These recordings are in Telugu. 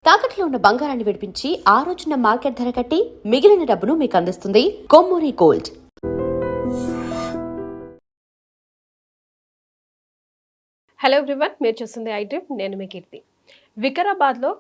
తాకట్లో ఉన్న బంగారాన్ని విడిపించి ఆ రోజున మార్కెట్ ధర కట్టి మిగిలిన డబ్బును మీకు అందిస్తుంది కొమ్మూరి గోల్డ్. హలో ఎవ్రీవన్, మీరు చూస్తుంది ఐడ్రీమ్. నేను మీ కీర్తి. వికారాబాద్లో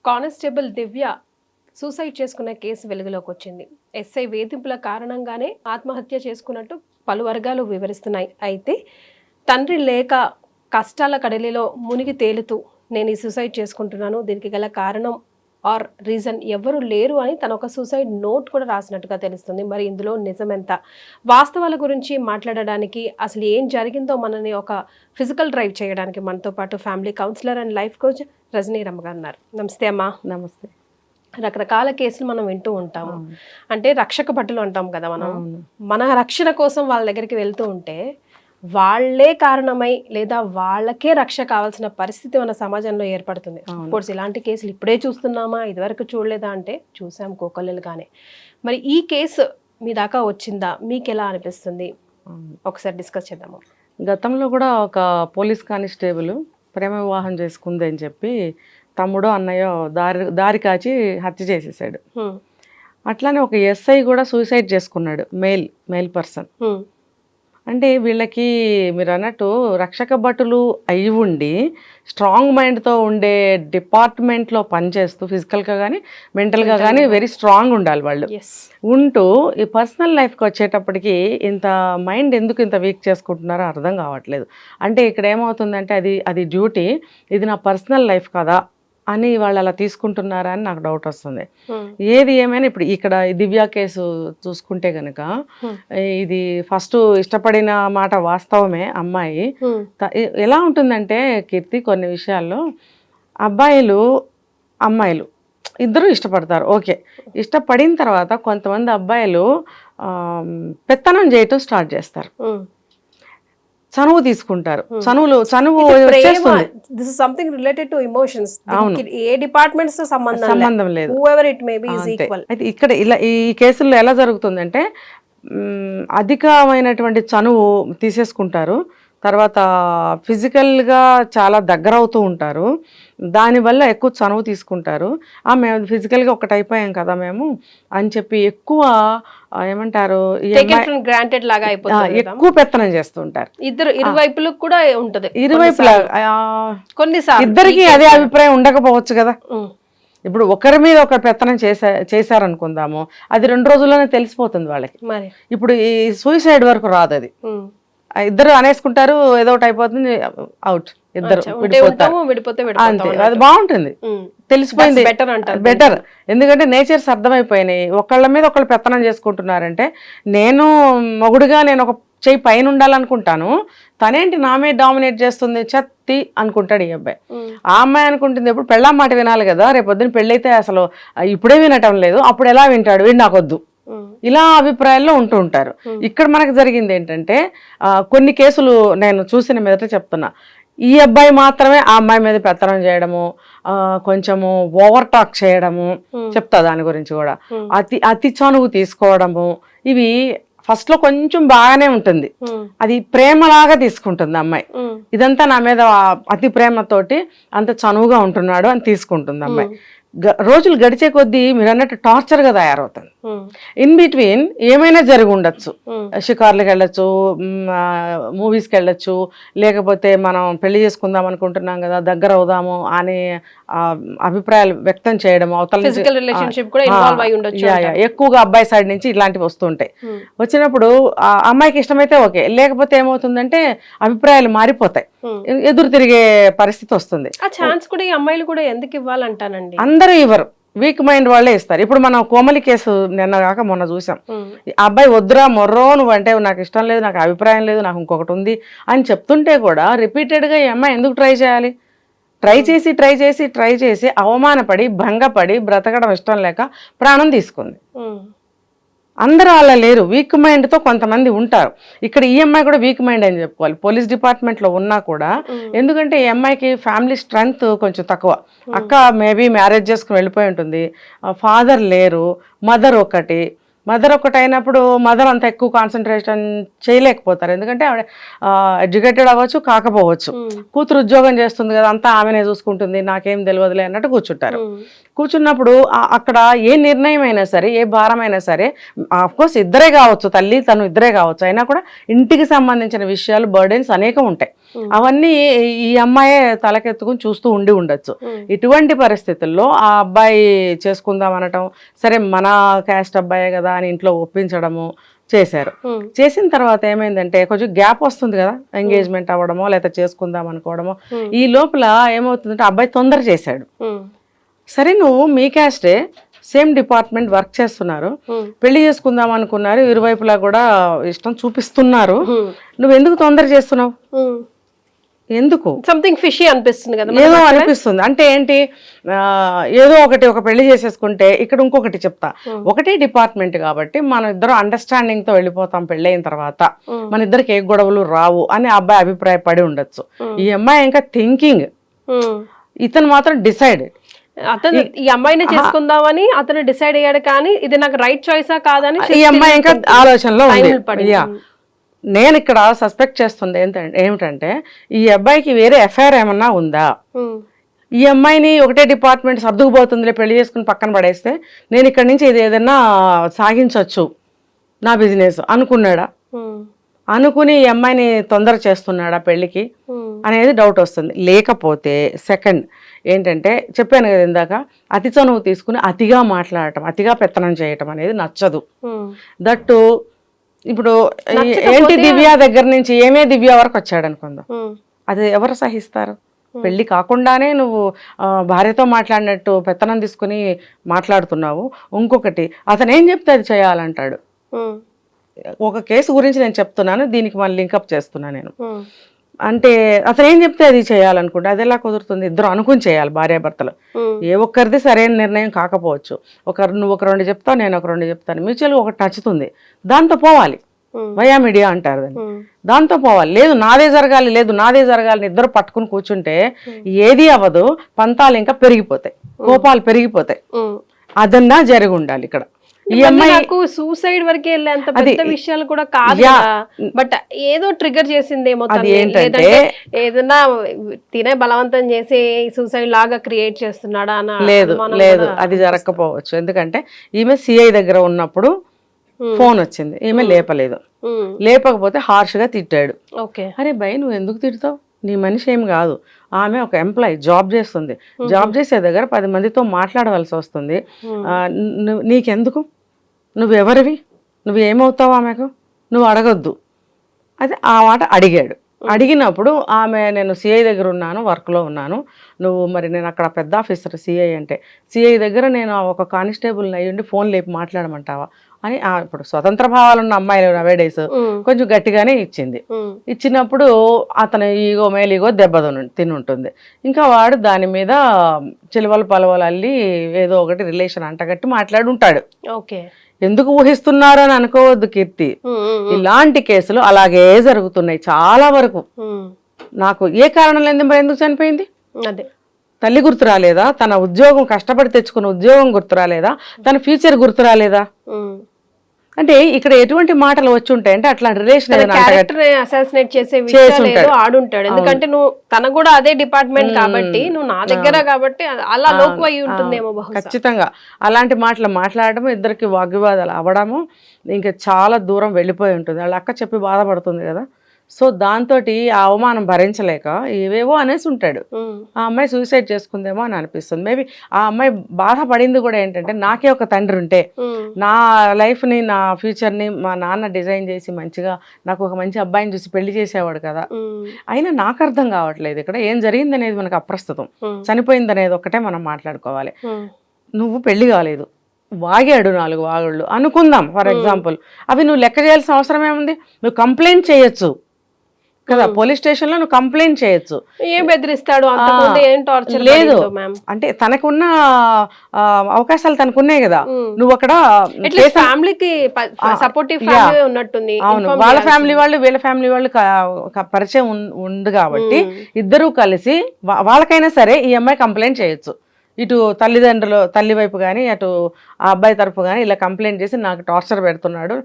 కానిస్టేబుల్ దివ్య సూసైడ్ చేసుకున్న కేసు వెలుగులోకి వచ్చింది. ఎస్ఐ వేధింపుల కారణంగానే ఆత్మహత్య చేసుకున్నట్టు పలు వర్గాలు వివరిస్తున్నాయి. అయితే తండ్రి లేక కష్టాల కడలిలో మునిగి తేలుతూ నేను ఈ సూసైడ్ చేసుకుంటున్నాను, దీనికి గల కారణం ఆర్ రీజన్ ఎవరు లేరు అని తన ఒక సూసైడ్ నోట్ కూడా రాసినట్టుగా తెలుస్తుంది. మరి ఇందులో నిజమెంత, వాస్తవాల గురించి మాట్లాడడానికి, అసలు ఏం జరిగిందో మనని ఒక ఫిజికల్ డ్రైవ్ చేయడానికి మనతో పాటు family counsellor and life coach Rajani Ramma గారు ఉన్నారు. నమస్తే అమ్మా. నమస్తే. రకరకాల కేసులు మనం వింటూ ఉంటాము. అంటే రక్షక భటులు అంటాం కదా మనం. మన రక్షణ కోసం వాళ్ళ దగ్గరికి వెళ్తూ ఉంటే వాళ్లే కారణమై లేదా వాళ్ళకే రక్ష కావాల్సిన పరిస్థితి మన సమాజంలో ఏర్పడుతుంది. కోర్స్ ఇలాంటి కేసులు ఇప్పుడే చూస్తున్నామా, ఇదివరకు చూడలేదా అంటే చూసాం కోకొల్లలుగానే. మరి ఈ కేసు మీ దాకా వచ్చిందా, మీకు ఎలా అనిపిస్తుంది, ఒకసారి డిస్కస్ చేద్దాము. గతంలో కూడా ఒక పోలీస్ కానిస్టేబుల్ ప్రేమ వివాహం చేసుకుంది అని చెప్పి తమ్ముడు అన్నయ్య దారి కాచి హత్య చేసేసాడు. అట్లానే ఒక ఎస్ఐ కూడా సూసైడ్ చేసుకున్నాడు, మేల్ పర్సన్. అంటే వీళ్ళకి మీరు అన్నట్టు రక్షక భటులు అయి ఉండి స్ట్రాంగ్ మైండ్తో ఉండే డిపార్ట్మెంట్లో పనిచేస్తూ ఫిజికల్గా కానీ మెంటల్గా కానీ వెరీ స్ట్రాంగ్ ఉండాలి వాళ్ళు. ఉంటూ ఈ పర్సనల్ లైఫ్కి వచ్చేటప్పటికి ఇంత మైండ్ ఎందుకు ఇంత వీక్ చేసుకుంటున్నారో అర్థం కావట్లేదు. అంటే ఇక్కడ ఏమవుతుందంటే అది డ్యూటీ, ఇది నా పర్సనల్ లైఫ్ కదా అని వాళ్ళు అలా తీసుకుంటున్నారా అని నాకు డౌట్ వస్తుంది. ఏది ఏమైనా ఇప్పుడు ఇక్కడ దివ్య కేసు చూసుకుంటే కనుక ఇది ఫస్ట్ ఇష్టపడిన మాట వాస్తవమే. అమ్మాయి ఎలా ఉంటుందంటే కీర్తి, కొన్ని విషయాల్లో అబ్బాయిలు అమ్మాయిలు ఇద్దరు ఇష్టపడతారు, ఓకే. ఇష్టపడిన తర్వాత కొంతమంది అబ్బాయిలు పెత్తనం చేయటం స్టార్ట్ చేస్తారు, చనువు తీసుకుంటారు. చనువు సంబంధం లేదు. అయితే ఇక్కడ ఇలా ఈ కేసుల్లో ఎలా జరుగుతుందంటే అధికమైనటువంటి చనువు తీసేసుకుంటారు, తర్వాత ఫిజికల్గా చాలా దగ్గర అవుతూ ఉంటారు, దానివల్ల ఎక్కువ చనువు తీసుకుంటారు. మేము ఫిజికల్గా ఒకటి అయిపోయాం కదా మేము అని చెప్పి ఎక్కువ ఏమంటారు ఎక్కువ పెత్తనం చేస్తుంటారు. ఇరువైపులకు కూడా ఉంటది, ఇరువైపులా ఇద్దరికి అదే అభిప్రాయం ఉండకపోవచ్చు కదా. ఇప్పుడు ఒకరి మీద ఒకరు పెత్తనం చేశారనుకుందాము, అది 2 రోజుల్లోనే తెలిసిపోతుంది వాళ్ళకి. ఇప్పుడు ఈ సూసైడ్ వరకు రాదు, అది ఇద్దరు అనేసుకుంటారు, ఏదో ఒకటి అయిపోతుంది, అవుట్, ఇద్దరు అంతే. అది బాగుంటుంది, తెలిసిపోయింది, బెటర్. ఎందుకంటే నేచర్స్ అర్థమైపోయినాయి. ఒకళ్ళ మీద ఒకళ్ళు పెత్తనం చేసుకుంటున్నారంటే నేను మొగుడుగా నేను ఒక చెయ్యి పైన ఉండాలనుకుంటాను, తనేంటి నా మీద డామినేట్ చేస్తుంది చత్తి అనుకుంటాడు ఈ అబ్బాయి. ఆ అమ్మాయి అనుకుంటుంది ఎప్పుడు పెళ్ళాం మాట వినాలి కదా, రేపొద్దున పెళ్ళైతే అసలు ఇప్పుడే వినటం లేదు, అప్పుడు ఎలా వింటాడు, వీడు నాకొద్దు, ఇలా అభిప్రాయాల్లో ఉంటూ ఉంటారు. ఇక్కడ మనకు జరిగింది ఏంటంటే కొన్ని కేసులు నేను చూసిన మీదట చెప్తున్నా, ఈ అబ్బాయి మాత్రమే ఆ అమ్మాయి మీద పెత్తనం చేయడము, కొంచెము ఓవర్ టాక్ చేయడము, చెప్తా దాని గురించి కూడా, అతి చనువు తీసుకోవడము, ఇవి ఫస్ట్ లో కొంచెం బాగానే ఉంటుంది, అది ప్రేమలాగా తీసుకుంటుంది అమ్మాయి. ఇదంతా నా మీద అతి ప్రేమతోటి అంత చనువుగా ఉంటున్నాడు అని తీసుకుంటుంది అమ్మాయి. రోజులు గడిచే కొద్దీ మీరు అన్నట్టు టార్చర్గా తయారవుతుంది. ఇన్ బిట్వీన్ ఏమైనా జరిగి ఉండొచ్చు, షికార్లకు వెళ్ళొచ్చు, మూవీస్కి వెళ్ళొచ్చు, లేకపోతే మనం పెళ్లి చేసుకుందాం అనుకుంటున్నాం కదా, దగ్గర అవుదాము అనే అభిప్రాయాలు వ్యక్తం చేయడం, ఎక్కువగా అబ్బాయి సైడ్ నుంచి ఇలాంటివి వస్తుంటాయి. వచ్చినప్పుడు అమ్మాయికి ఇష్టమైతే ఓకే, లేకపోతే ఏమవుతుందంటే అభిప్రాయాలు మారిపోతాయి, ఎదురు తిరిగే పరిస్థితి వస్తుంది. అమ్మాయిలు కూడా ఎందుకు ఇవ్వాలంటానండి, అందరూ ఇవ్వరు, వీక్ మైండ్ వాళ్ళే ఇస్తారు. ఇప్పుడు మనం కోమలి కేసు నిన్న కాక మొన్న చూసాం. అబ్బాయి వద్దురా మొర్రో, నువ్వు అంటే నాకు ఇష్టం లేదు, నాకు అభిప్రాయం లేదు, నాకు ఇంకొకటి ఉంది అని చెప్తుంటే కూడా రిపీటెడ్గా ఈ అమ్మాయి ఎందుకు ట్రై చేయాలి? ట్రై చేసి అవమానపడి భంగపడి బ్రతకడం ఇష్టం లేక ప్రాణం తీసుకుంది. అందరూ అలా లేరు, వీక్ మైండ్తో కొంతమంది ఉంటారు. ఇక్కడ ఈ అమ్మాయి కూడా వీక్ మైండ్ అని చెప్పుకోవాలి, పోలీస్ డిపార్ట్మెంట్లో ఉన్నా కూడా. ఎందుకంటే ఈ అమ్మాయికి ఫ్యామిలీ స్ట్రెంగ్త్ కొంచెం తక్కువ. అక్క మేబీ మ్యారేజ్ చేసుకుని వెళ్ళిపోయి ఉంటుంది, ఫాదర్ లేరు, మదర్ ఒకటి, మదర్ ఒకటైనప్పుడు మదర్ అంత ఎక్కువ కాన్సన్ట్రేషన్ చేయలేకపోతారు, ఎందుకంటే ఆవిడ ఎడ్యుకేటెడ్ అవ్వచ్చు కాకపోవచ్చు, కూతురు ఉద్యోగం చేస్తుంది కదా అంతా ఆమెనే చూసుకుంటుంది నాకేం తెలియదులే అన్నట్టు కూర్చుంటారు. కూర్చున్నప్పుడు అక్కడ ఏ నిర్ణయం అయినా సరే ఏ భారం అయినా సరే కోర్స్ ఇద్దరే కావచ్చు, తల్లి తను ఇద్దరే కావచ్చు, అయినా కూడా ఇంటికి సంబంధించిన విషయాలు బర్డెన్స్ అనేకం ఉంటాయి. అవన్నీ ఈ అమ్మాయే తలకెత్తుకుని చూస్తూ ఉండొచ్చు. ఇటువంటి పరిస్థితుల్లో ఆ అబ్బాయి చేసుకుందాం అనటం, సరే మన క్యాస్ట్ అబ్బాయే కదా అని ఇంట్లో ఒప్పించడము చేశారు. చేసిన తర్వాత ఏమైందంటే కొంచెం గ్యాప్ వస్తుంది కదా, ఎంగేజ్మెంట్ అవ్వడమో లేకపోతే చేసుకుందాం అనుకోవడమో. ఈ లోపల ఏమవుతుందంటే అబ్బాయి తొందర చేశాడు. సరే నువ్వు మీ క్యాస్టే సేమ్ డిపార్ట్మెంట్ వర్క్ చేస్తున్నారు, పెళ్లి చేసుకుందాం అనుకున్నారు, ఇరువైపులా కూడా ఇష్టం చూపిస్తున్నారు, నువ్వు ఎందుకు తొందర చేస్తున్నావు? ఎందుకు? సంథింగ్ ఫిషీ అనిపిస్తుంది కదా, ఏదో అనిపిస్తుంది. అంటే ఏంటి, ఏదో ఒక పెళ్లి చేసేసుకుంటే ఇక్కడ ఇంకొకటి చెప్తా, ఒకటే డిపార్ట్మెంట్ కాబట్టి మనం ఇద్దరు అండర్స్టాండింగ్ తో వెళ్ళిపోతాం, పెళ్ళైన తర్వాత మన ఇద్దరికి ఏ గొడవలు రావు అని అబ్బాయి అభిప్రాయపడి ఉండొచ్చు. ఈ అమ్మాయి ఇంకా థింకింగ్, ఇతను మాత్రం డిసైడ్. అతను ఈ అమ్మాయిని చేసుకుందామని అతను డిసైడ్ అయ్యాడు, కానీ ఇది నాకు రైట్ చాయిసా కాదని ఈ అమ్మాయి ఇంకా ఆలోచనలో ఉంది. నేను ఇక్కడ సస్పెక్ట్ చేస్తుంది ఏమిటంటే ఈ అబ్బాయికి వేరే ఎఫ్ఐఆర్ ఏమన్నా ఉందా, ఈ అమ్మాయిని ఒకటే డిపార్ట్మెంట్ సర్దుకుపోతుందిలే పెళ్లి చేసుకుని పక్కన పడేస్తే నేను ఇక్కడ నుంచి ఇది ఏదైనా సాగించవచ్చు నా బిజినెస్ అనుకున్నాడా, అనుకుని ఈ అమ్మాయిని తొందర చేస్తున్నాడా పెళ్లికి అనేది డౌట్ వస్తుంది. లేకపోతే సెకండ్ ఏంటంటే చెప్పాను కదా ఇందాక, అతి చనువు తీసుకుని అతిగా మాట్లాడటం, అతిగా పెత్తనం చేయటం అనేది నచ్చదు. దట్టు ఇప్పుడు ఏంటి దివ్య దగ్గర నుంచి ఏమే దివ్య వరకు వచ్చాడు అనుకుందాం, అది ఎవరు సహిస్తారు? పెళ్లి కాకుండానే నువ్వు భార్యతో మాట్లాడినట్టు పెత్తనం తీసుకుని మాట్లాడుతున్నావు. ఇంకొకటి అతను ఏం చెప్తే అది చేయాలంటాడు. ఒక కేసు గురించి నేను చెప్తున్నాను, దీనికి మళ్ళీ లింకప్ చేస్తున్నాను నేను. అంటే అతను ఏం చెప్తే అది చేయాలనుకుంటే అది ఎలా కుదురుతుంది? ఇద్దరు అనుకుని చేయాలి భార్యాభర్తలు. ఏ ఒక్కరిది సరైన నిర్ణయం కాకపోవచ్చు, నువ్వు ఒక రెండు చెప్తావు, నేను ఒక రెండు చెప్తాను, మ్యూచువల్గా ఒకటి నచ్చుతుంది, దాంతో పోవాలి. వయా మీడియా అంటారు దాన్ని, దాంతో పోవాలి. లేదు నాదే జరగాలి ఇద్దరు పట్టుకుని కూర్చుంటే ఏది అవ్వదు, పంతాలు ఇంకా పెరిగిపోతాయి, కోపాలు పెరిగిపోతాయి. అదన్నా జరిగి ఉండాలి ఇక్కడ. ఈ అమ్మాయి సూసైడ్ వరకే వెళ్ళేంత పెద్ద విషయాలు కూడా కాదు, బట్ ఏదో ట్రిగర్ చేసిందేమో, లేదంటే ఏదన్నా తినే బలవంతం చేసి సూసైడ్ లాగా క్రియేట్ చేస్తున్నాడా అని. లేదు అది జరగకపోవచ్చు, ఎందుకంటే ఈమె సిఐ దగ్గర ఉన్నప్పుడు ఫోన్ వచ్చింది, ఈమె లేపలేదు, లేపకపోతే హార్ష్ గా తిట్టాడు. అరే భయ్ నువ్వు ఎందుకు తిడతావు, నీ మనిషి ఏం కాదు, ఆమె ఒక ఎంప్లాయీ జాబ్ చేస్తుంది, జాబ్ చేసే దగ్గర 10 మందితో మాట్లాడవలసి వస్తుంది, నీకెందుకు, నువ్వెవరివి, నువ్వు ఏమవుతావు ఆమెకు, నువ్వు అడగొద్దు. అది ఆ మాట అడిగాడు. అడిగినప్పుడు ఆమె నేను సిఐ దగ్గర ఉన్నాను, వర్క్లో ఉన్నాను, నువ్వు మరి నేను అక్కడ పెద్ద ఆఫీసర్ సిఐ అంటే, సిఐ దగ్గర నేను ఒక కానిస్టేబుల్ని అయ్యుండి ఫోన్ లేపి మాట్లాడమంటావా అని. ఇప్పుడు స్వతంత్ర భావాలున్న అమ్మాయిలు నవేడేస్ కొంచెం గట్టిగానే ఇచ్చింది. ఇచ్చినప్పుడు అతను ఈగో మేలీగో దెబ్బ తిని ఉంటుంది. ఇంకా వాడు దాని మీద చిలువలు పలవలు అల్లి ఏదో ఒకటి రిలేషన్ అంటగట్టి మాట్లాడి ఉంటాడు. ఎందుకు ఊహిస్తున్నారు అని అనుకోవద్దు కీర్తి, ఇలాంటి కేసులు అలాగే జరుగుతున్నాయి చాలా వరకు. నాకు ఏ కారణం లేదు మరి ఎందుకు చనిపోయింది, తల్లి గుర్తు రాలేదా, తన ఉద్యోగం కష్టపడి తెచ్చుకున్న ఉద్యోగం గుర్తు రాలేదా, తన ఫ్యూచర్ గుర్తు రాలేదా? అంటే ఇక్కడ ఎటువంటి మాటలు వచ్చి ఉంటాయి అంటే అట్లా రిలేషన్ అసాసినేట్ చేసే ఆడుంటాడు. ఎందుకంటే నువ్వు తన కూడా అదే డిపార్ట్మెంట్ కాబట్టి, నువ్వు నా దగ్గర కాబట్టి అలా లోకు అయి ఉంటుందేమో ఖచ్చితంగా. అలాంటి మాటలు మాట్లాడటము, ఇద్దరికి వాగ్వివాదాలు అవ్వడము ఇంకా చాలా దూరం వెళ్ళిపోయి ఉంటుంది. వాళ్ళ అక్క చెప్పి బాధపడుతుంది కదా, సో దాంతో ఆ అవమానం భరించలేక ఏవేవో అనేసి ఉంటాడు. ఆ అమ్మాయి సూసైడ్ చేసుకుందేమో అని అనిపిస్తుంది. మేబీ ఆ అమ్మాయి బాధపడింది కూడా ఏంటంటే, నాకే ఒక తండ్రి ఉంటే నా లైఫ్ని నా ఫ్యూచర్ని మా నాన్న డిజైన్ చేసి మంచిగా నాకు ఒక మంచి అబ్బాయిని చూసి పెళ్లి చేసేవాడు కదా, అయినా నాకు అర్థం కావట్లేదు ఇక్కడ ఏం జరిగింది అనేది మనకు అప్రస్తుతం. చనిపోయింది అనేది ఒకటే మనం మాట్లాడుకోవాలి. నువ్వు పెళ్లి కాలేదు, వాగాడు 4 వాగుళ్ళు అనుకుందాం ఫర్ ఎగ్జాంపుల్, అవి నువ్వు లెక్క చేయాల్సిన అవసరం ఏముంది? నువ్వు కంప్లైంట్ చేయొచ్చు కదా, పోలీస్ స్టేషన్ లో నువ్వు కంప్లైంట్ చేయొచ్చు. ఏం బెదిరిస్తాడు, లేదు అంటే తనకున్న అవకాశాలు తనకున్నాయి కదా, నువ్వు అక్కడ ఫ్యామిలీకి సపోర్టివ్ ఫ్యామిలీ ఉన్నట్టుంది. అవును, వాళ్ళ ఫ్యామిలీ వాళ్ళు వీళ్ళ ఫ్యామిలీ వాళ్ళు పరిచయం ఉంది కాబట్టి ఇద్దరూ కలిసి వాళ్ళకైనా సరే ఈ అమ్మాయి కంప్లైంట్ చేయొచ్చు. ఇటు తల్లిదండ్రులు తల్లి వైపు కానీ అటు ఆ అబ్బాయి తరపు కానీ ఇలా కంప్లైంట్ చేసి నాకు టార్చర్ పెడుతున్నాడు,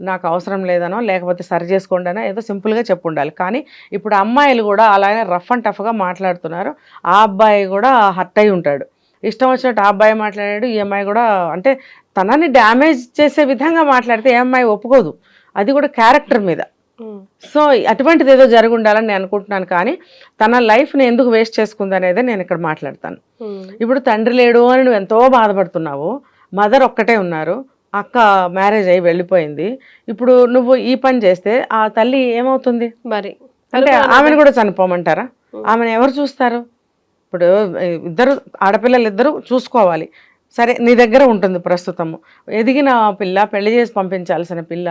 నాకు అవసరం లేదనో లేకపోతే సరి చేసుకోండి అనో ఏదో సింపుల్గా చెప్పు ఉండాలి. కానీ ఇప్పుడు అమ్మాయిలు కూడా అలాగే రఫ్ అండ్ టఫ్గా మాట్లాడుతున్నారు. ఆ అబ్బాయి కూడా హర్ట్ అయి ఉంటాడు, ఇష్టం వచ్చినట్టు ఆ అబ్బాయి మాట్లాడాడు, ఈ అమ్మాయి కూడా అంటే తనని డ్యామేజ్ చేసే విధంగా మాట్లాడితే ఏ అమ్మాయి ఒప్పుకోదు, అది కూడా క్యారెక్టర్ మీద. సో అటువంటిది ఏదో జరిగి ఉండాలని నేను అనుకుంటున్నాను. కానీ తన లైఫ్ని ఎందుకు వేస్ట్ చేసుకుంది అనేది నేను ఇక్కడ మాట్లాడతాను. ఇప్పుడు తండ్రి లేడు అని నువ్వు ఎంతో బాధపడుతున్నావు, మదర్ ఒక్కటే ఉన్నారు, అక్క మ్యారేజ్ అయ్యి వెళ్ళిపోయింది. ఇప్పుడు నువ్వు ఈ పని చేస్తే ఆ తల్లి ఏమవుతుంది మరి? అంటే ఆమెను కూడా చనిపోమంటారా? ఆమెను ఎవరు చూస్తారు? ఇప్పుడు ఇద్దరు ఆడపిల్లలు ఇద్దరు చూసుకోవాలి. సరే నీ దగ్గర ఉంటుంది ప్రస్తుతము, ఎదిగిన పిల్ల, పెళ్లి చేసి పంపించాల్సిన పిల్ల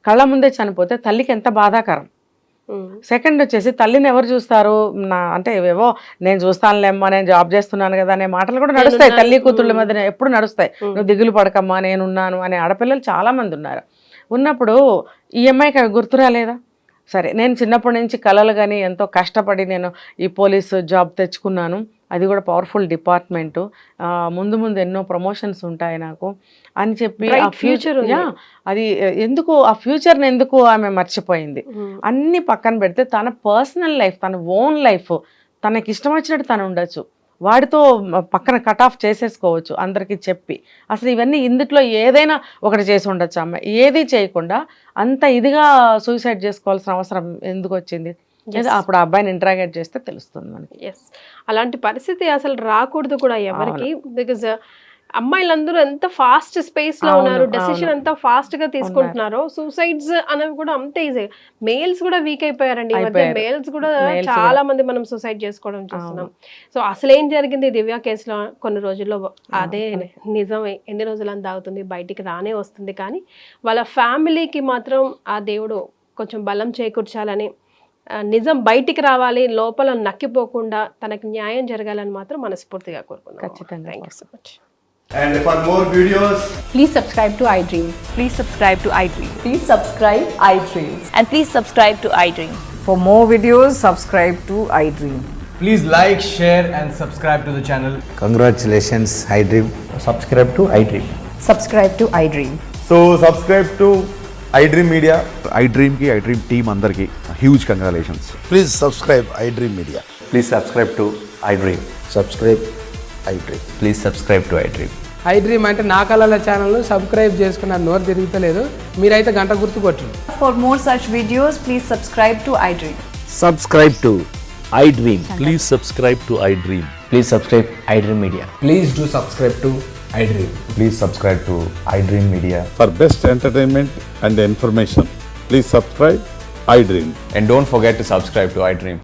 కళ్ళ ముందే చనిపోతే తల్లికి ఎంత బాధాకరం. సెకండ్ వచ్చేసి తల్లిని ఎవరు చూస్తారు? అంటే ఏవో నేను చూస్తానులేమ్మా, నేను జాబ్ చేస్తున్నాను కదా అనే మాటలు కూడా నడుస్తాయి తల్లి కూతుళ్ళ మధ్య, ఎప్పుడు నడుస్తాయి. నువ్వు దిగులు పడకమ్మా నేనున్నాను అనే ఆడపిల్లలు చాలా మంది ఉన్నారు. ఉన్నప్పుడు ఈ అమ్మాయికి అవి గుర్తురాలేదా? సరే నేను చిన్నప్పటి నుంచి కలలు కానీ ఎంతో కష్టపడి నేను ఈ పోలీసు జాబ్ తెచ్చుకున్నాను, అది కూడా పవర్ఫుల్ డిపార్ట్మెంటు, ముందు ముందు ఎన్నో ప్రమోషన్స్ ఉంటాయి నాకు అని చెప్పి ఆ ఫ్యూచర్ అది ఎందుకు ఆ ఫ్యూచర్ని ఎందుకు ఆమె మర్చిపోయింది? అన్ని పక్కన పెడితే తన పర్సనల్ లైఫ్, తన ఓన్ లైఫ్, తనకి ఇష్టం వచ్చినట్టు తను ఉండొచ్చు, వాడితో పక్కన కట్ ఆఫ్ చేసేసుకోవచ్చు అందరికీ చెప్పి. అసలు ఇవన్నీ ఇందులో ఏదైనా ఒకటి చేసి ఉండొచ్చు అమ్మాయి, ఏది చేయకుండా అంత ఇదిగా సూసైడ్ చేసుకోవాల్సిన అవసరం ఎందుకు వచ్చింది? అప్పుడు ఆ అబ్బాయిని ఇంటరాగేట్ చేస్తే తెలుస్తుంది మనకి. ఎస్, అలాంటి పరిస్థితి అసలు రాకూడదు కూడా ఎవరికి. బికాజ్ అమ్మాయిలందరూ ఎంత ఫాస్ట్ స్పేస్ లో ఉన్నారు, డెసిషన్ ఎంత ఫాస్ట్ గా తీసుకుంటున్నారో, సూసైడ్స్ అనేవి కూడా అంతే ఈజీ. మేల్స్ కూడా వీక్ అయిపోయారండి ఈ మధ్య, మేల్స్ కూడా చాలా మంది మనం సూసైడ్ చేసుకోవడం చూస్తున్నాం. సో అసలు ఏం జరిగింది దివ్య కేసులో? కొన్ని రోజుల్లో అదే నిజం ఎన్ని రోజులు అంత అవుతుంది, బయటికి రానే వస్తుంది. కానీ వాళ్ళ ఫ్యామిలీకి మాత్రం ఆ దేవుడు కొంచెం బలం చేకూర్చాలని, నిజం బయటికి రావాలి, లోపల నక్కిపోకుండా తనకి న్యాయం జరగాలని మాత్రం మనస్ఫూర్తిగా కోరుకుందాం. ఖచ్చితంగా. Thank you so much. And for more videos, Please subscribe to iDream. Please subscribe to iDream. Please subscribe iDream. And please subscribe to iDream. For more videos, subscribe to iDream. please like, share and subscribe to the channel. Congratulations, iDream. Subscribe to iDream. Subscribe to iDream. So subscribe to iDream Media. iDream ki iDream team andarki huge congratulations. Please subscribe iDream Media. Please subscribe to iDream. Subscribe iDream. Please subscribe to iDream. iDream అంటే నా కళల ఛానల్ను సబ్స్క్రైబ్ చేసుకున్నారు, నోరు తిరుగుతలేదు, మీరైతే గంట గుర్తు కొట్టండి. For more such videos, please subscribe to iDream. Subscribe to iDream. Please subscribe to iDream. Please subscribe iDream Media. Please do subscribe to iDream. Please subscribe to iDream Media. For best entertainment and information, please subscribe iDream. And don't forget to subscribe to iDream.